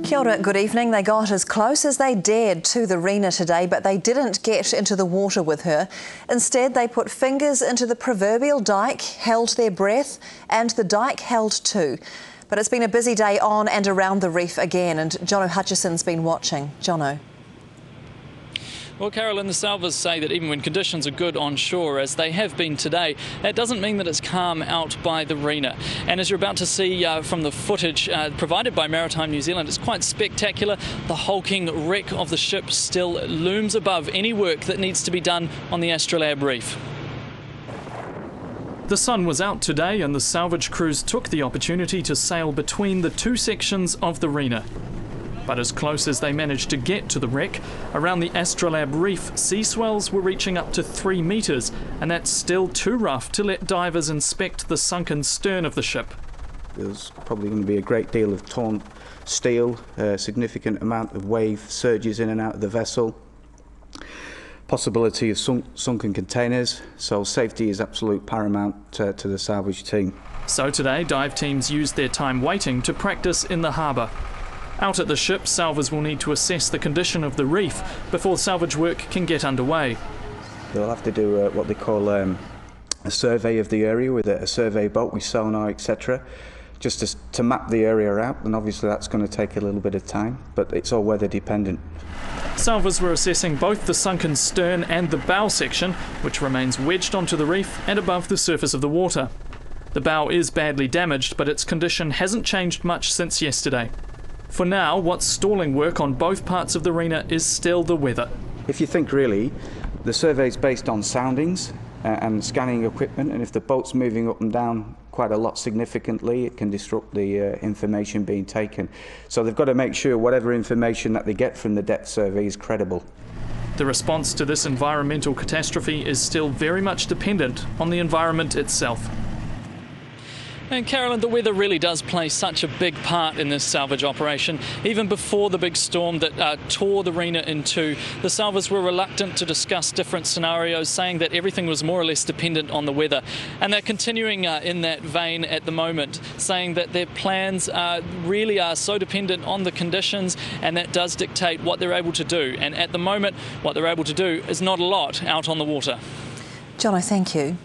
Kia ora, good evening. They got as close as they dared to the Rena today, but they didn't get into the water with her. Instead, they put fingers into the proverbial dike, held their breath, and the dike held too. But it's been a busy day on and around the reef again, and Jono Hutchison's been watching. Jono. Well, Carolyn, the Salvors say that even when conditions are good on shore, as they have been today, that doesn't mean that it's calm out by the Rena. And as you're about to see from the footage provided by Maritime New Zealand, it's quite spectacular. The hulking wreck of the ship still looms above any work that needs to be done on the Astrolabe Reef. The sun was out today and the salvage crews took the opportunity to sail between the two sections of the Rena. But as close as they managed to get to the wreck, around the Astrolabe Reef, sea swells were reaching up to 3 metres, and that's still too rough to let divers inspect the sunken stern of the ship. There's probably going to be a great deal of torn steel, a significant amount of wave surges in and out of the vessel, possibility of sunken containers, so safety is absolute paramount to the salvage team. So today, dive teams used their time waiting to practice in the harbour. Out at the ship, salvors will need to assess the condition of the reef before salvage work can get underway. They'll have to do what they call a survey of the area with a survey boat with sonar, etc., just to map the area out, and obviously that's going to take a little bit of time, but it's all weather dependent. Salvors were assessing both the sunken stern and the bow section, which remains wedged onto the reef and above the surface of the water. The bow is badly damaged, but its condition hasn't changed much since yesterday. For now, what's stalling work on both parts of the Rena is still the weather. If you think really, the survey is based on soundings and scanning equipment, and if the boat's moving up and down quite a lot significantly, it can disrupt the information being taken. So they've got to make sure whatever information that they get from the depth survey is credible. The response to this environmental catastrophe is still very much dependent on the environment itself. And Carolyn, the weather really does play such a big part in this salvage operation. Even before the big storm that tore the Rena in two, the salvors were reluctant to discuss different scenarios, saying that everything was more or less dependent on the weather. And they're continuing in that vein at the moment, saying that their plans really are so dependent on the conditions, and that does dictate what they're able to do. And at the moment, what they're able to do is not a lot out on the water. Jono, thank you.